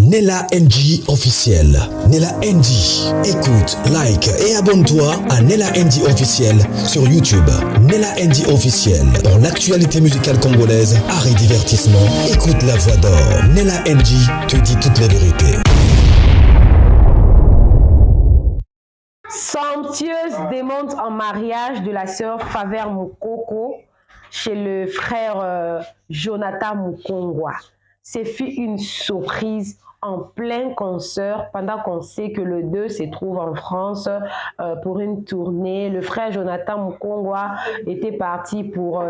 Nella NG officiel. Nella NG. Écoute, like et abonne-toi à Nella NG officiel sur YouTube. Nella NG officiel. Pour l'actualité musicale congolaise, art et divertissement, écoute la voix d'or. Nella NG te dit toutes les vérités. Somptueuse demande en mariage de la sœur Faveur Mukoko chez le frère Jonathan Mukongwa. C'est fut une surprise en plein concert pendant qu'on sait que le 2 se trouve en France pour une tournée. Le frère Jonathan Mukongwa était parti pour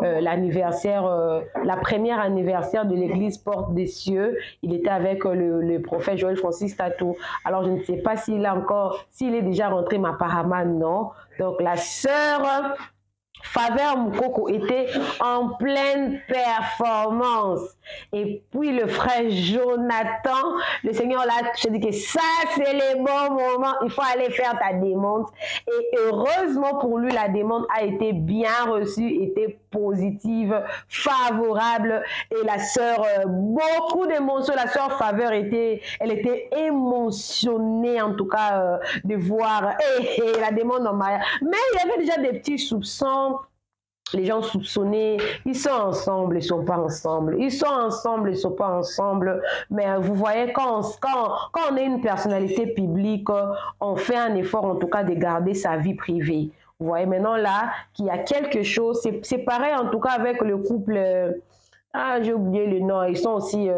l'anniversaire, la première anniversaire de l'église Porte des Cieux. Il était avec le prophète Joël Francis Tatou. Alors je ne sais pas s'il est déjà rentré, mais apparemment non. Donc la sœur Faveur Mukoko était en pleine performance. Et puis le frère Jonathan, le Seigneur l'a touché, dit que ça c'est les bons moments, il faut aller faire ta demande. Et heureusement pour lui, la demande a été bien reçue, était positive, favorable. Et la sœur, beaucoup d'émotions, la sœur Faveur elle était émotionnée en tout cas de voir la demande en mariage. Mais il y avait déjà des petits soupçons. Les gens soupçonnaient, ils sont ensemble, ils ne sont pas ensemble. Ils sont ensemble, ils ne sont pas ensemble. Mais vous voyez, quand on est une personnalité publique, on fait un effort en tout cas de garder sa vie privée. Vous voyez maintenant là qu'il y a quelque chose. C'est pareil en tout cas avec le couple. J'ai oublié le nom. Ils sont aussi...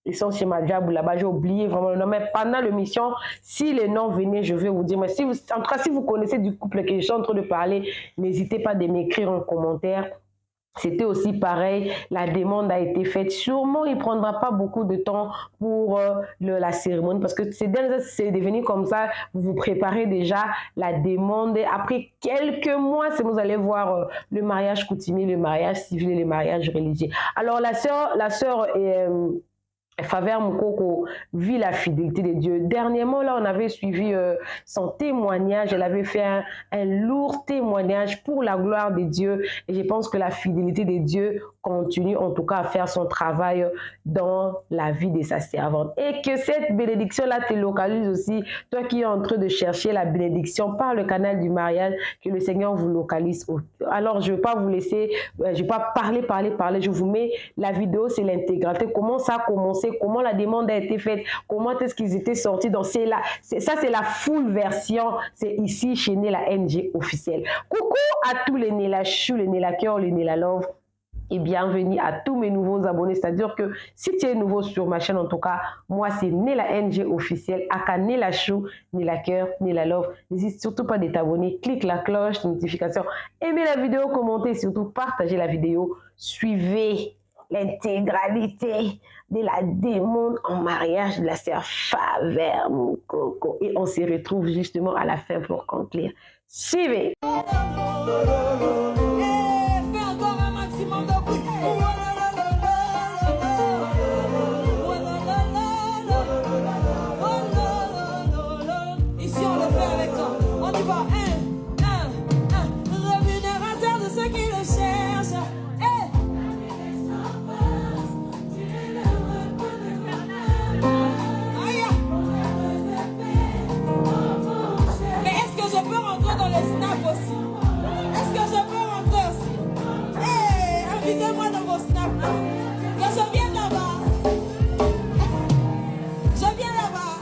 Ils sont chez Madjabou là-bas, j'ai oublié vraiment le nom. Mais pendant l'émission, si les noms venaient, je vais vous dire. Mais en tout cas, si vous connaissez du couple que je suis en train de parler, n'hésitez pas de m'écrire en commentaire. C'était aussi pareil, la demande a été faite. Sûrement, il ne prendra pas beaucoup de temps pour la cérémonie parce que c'est devenu comme ça. Vous vous préparez déjà la demande. Après quelques mois, vous allez voir le mariage coutumier, le mariage civil et le mariage religieux. Alors, la sœur Faveur Mukoko vit la fidélité de Dieu. Dernièrement, là, on avait suivi son témoignage. Elle avait fait un lourd témoignage pour la gloire de Dieu. Et je pense que la fidélité de Dieu continue en tout cas à faire son travail dans la vie de sa servante. Et que cette bénédiction-là te localise aussi. Toi qui es en train de chercher la bénédiction par le canal du mariage, que le Seigneur vous localise. Alors, je ne vais pas vous laisser, je ne vais pas parler. Je vous mets la vidéo, c'est l'intégralité. Comment ça a commencé? Comment la demande a été faite, comment est-ce qu'ils étaient sortis. Donc ça c'est la full version, c'est ici chez Nella NG officiel. Coucou à tous les Nella Chou, les Nella Cœur, les Nella Love et bienvenue à tous mes nouveaux abonnés. C'est-à-dire que si tu es nouveau sur ma chaîne, en tout cas, moi c'est Nella NG officiel, aka Nella Chou, Nella Cœur, Nella Love. N'hésite surtout pas de t'abonner, clique la cloche de notification, aimez la vidéo, commentez, surtout partagez la vidéo, suivez l'intégralité de la demande en mariage de la sœur Faveur Mukoko. Et on se retrouve justement à la fin pour conclure. Suivez! Ici on le fait avec toi. On y va. Rémunérateur de ceux qui le cherchent. Dans les snaps aussi. Est-ce que je peux rentrer aussi? Invitez-moi dans vos snaps. Que je vienne là-bas. Je viens là-bas.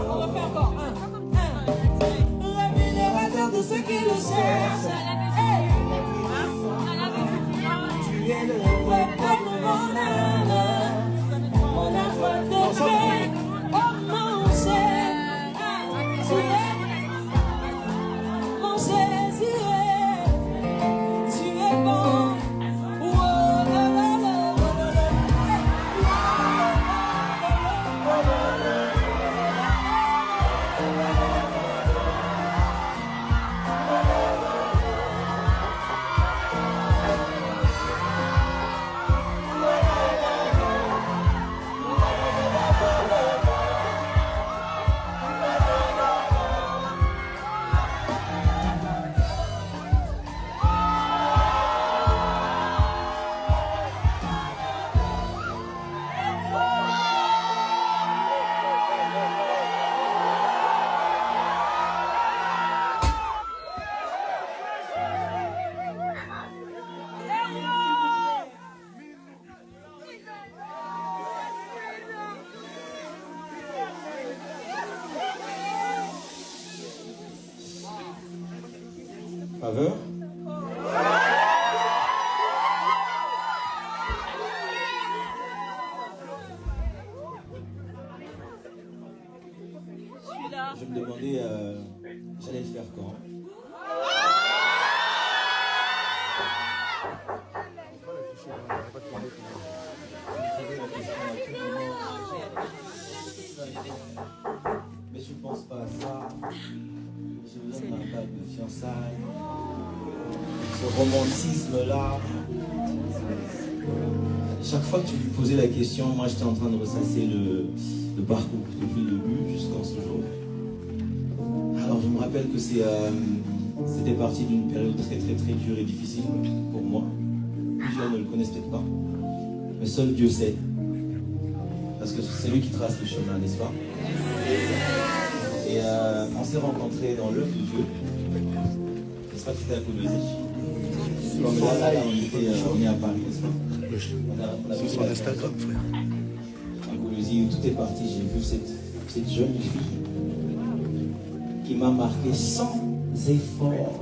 On refait encore. Rémunérateur de ceux qui le cherchent. Faveur. Je me demandais, j'allais le faire quand. Mais je ne pense pas à ça. J'ai besoin d'un bague de fiançailles. Ce romantisme-là. Chaque fois que tu lui posais la question, moi j'étais en train de ressasser le parcours depuis le début jusqu'en ce jour. Alors je me rappelle que c'était parti d'une période très très très dure et difficile pour moi. Les gens ne le connaissent peut-être pas. Mais seul Dieu sait. Parce que c'est lui qui trace le chemin, n'est-ce pas? Et on s'est rencontrés dans l'œuvre de Dieu. N'est-ce pas que c'était à Colosie? Comme là, on est à Paris, n'est-ce pas? On a vu sur Instagram, frère. À Colosie, où tout est parti, j'ai vu cette jeune fille qui m'a marqué sans effort.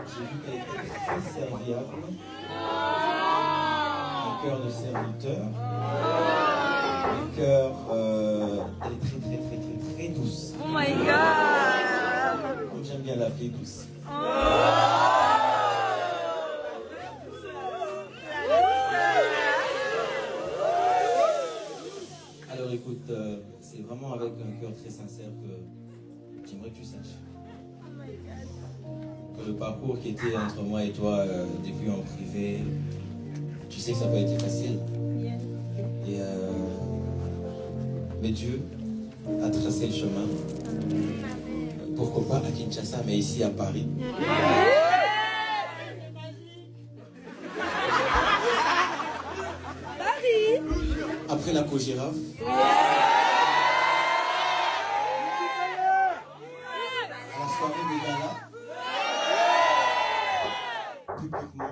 J'ai vu qu'elle était très serviable, un cœur de serviteur, un cœur, elle est très très très très très douce. Oh my God! Comme j'aime bien l'appeler douce. Alors écoute, c'est vraiment avec un cœur très sincère que j'aimerais que tu saches que le parcours qui était entre moi et toi depuis en privé, tu sais que ça n'a pas été facile. Et, mais Dieu a tracé le chemin. Pourquoi pas à Kinshasa, mais ici à Paris. Après la Cogiraf. À la soirée de gala. Publiquement.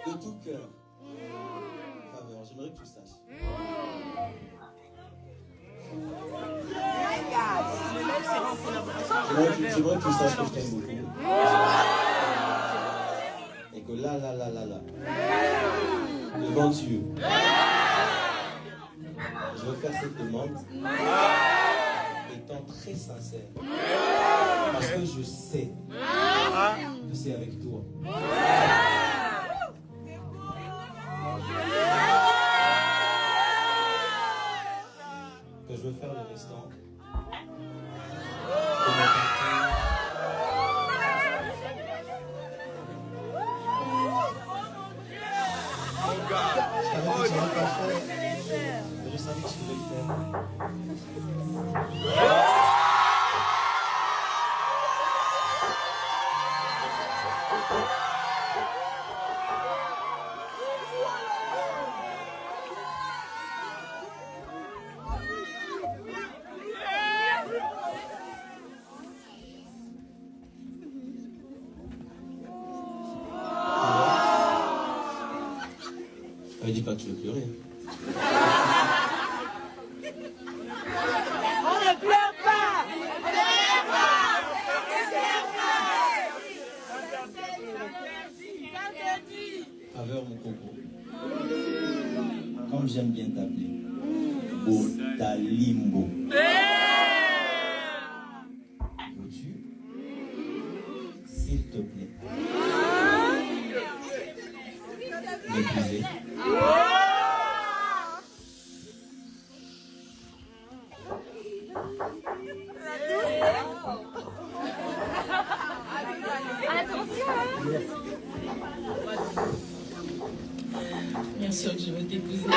De tout cœur. Faveur, j'aimerais que tu saches. J'aimerais que tu saches que je t'aime beaucoup. Et que là, devant Dieu, je veux faire cette demande étant très sincère. Parce que je sais que c'est avec toi. Que je veux faire le restant. Je savais que tu voulais le faire. Ne dis pas que tu veux pleurer. On ne pleure pas! Faveur, mon coco. Comme j'aime bien t'appeler. Botalimbo. Veux-tu? S'il te plaît. M'épouser. Bien sûr que je veux t'épouser.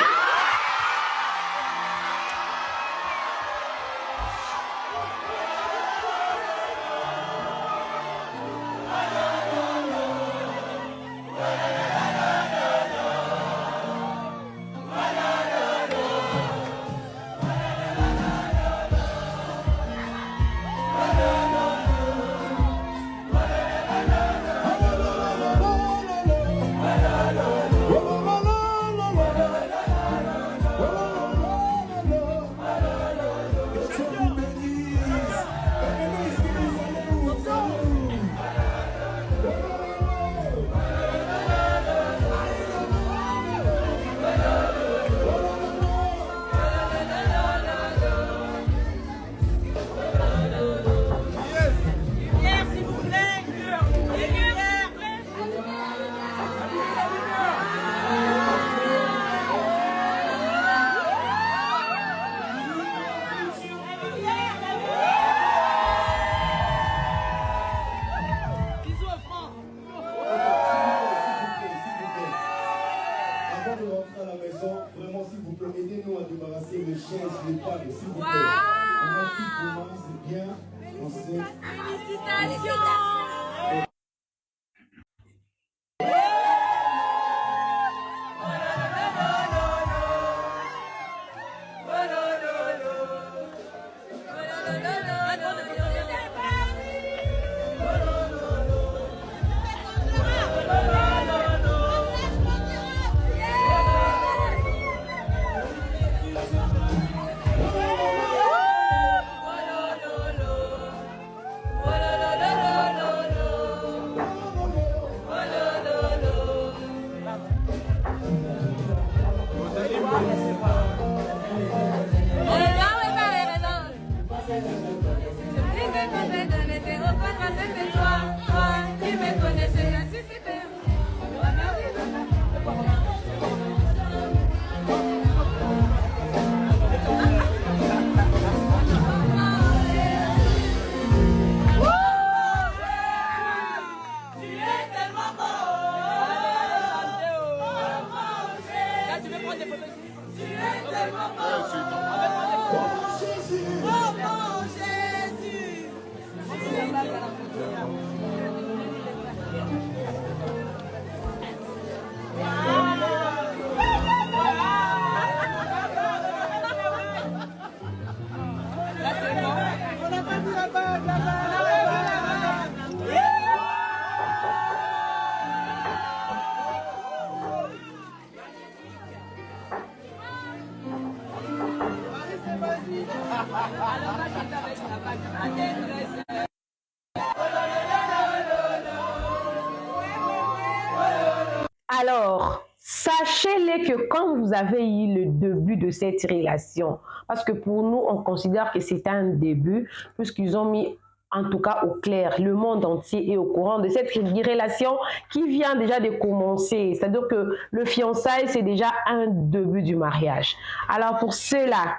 Alors, sachez-les que quand vous avez eu le début de cette relation, parce que pour nous, on considère que c'est un début, puisqu'ils ont mis en tout cas au clair, le monde entier est au courant de cette relation qui vient déjà de commencer. C'est-à-dire que le fiançailles, c'est déjà un début du mariage. Alors pour ceux-là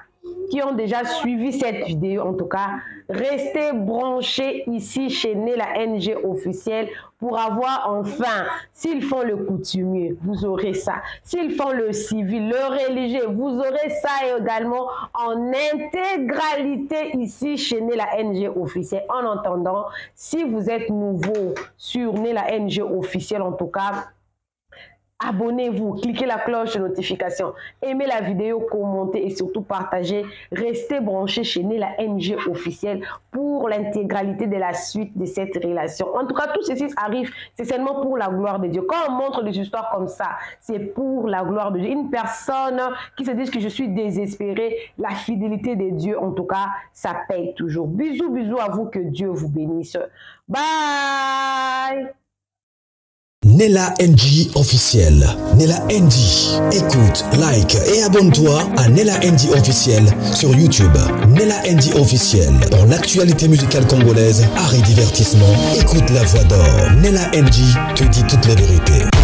qui ont déjà suivi cette vidéo, en tout cas, restez branchés ici chez Nella NG officiel pour avoir enfin, s'ils font le coutumier, vous aurez ça. S'ils font le civil, le religieux, vous aurez ça également en intégralité ici chez Nella NG officiel. En attendant, si vous êtes nouveau sur Nella NG officiel, en tout cas, abonnez-vous, cliquez la cloche de notification, aimez la vidéo, commentez et surtout partagez. Restez branchés chez Nella NG officiel pour l'intégralité de la suite de cette relation. En tout cas, tout ceci arrive, c'est seulement pour la gloire de Dieu. Quand on montre des histoires comme ça, c'est pour la gloire de Dieu. Une personne qui se dit que je suis désespérée, la fidélité de Dieu, en tout cas, ça paye toujours. Bisous, bisous à vous, que Dieu vous bénisse. Bye! Nella NG officiel. Nella NG. Écoute, like et abonne-toi à Nella NG officiel sur YouTube. Nella NG officiel. Pour l'actualité musicale congolaise, art et divertissement, écoute la voix d'or. Nella NG te dit toutes les vérités.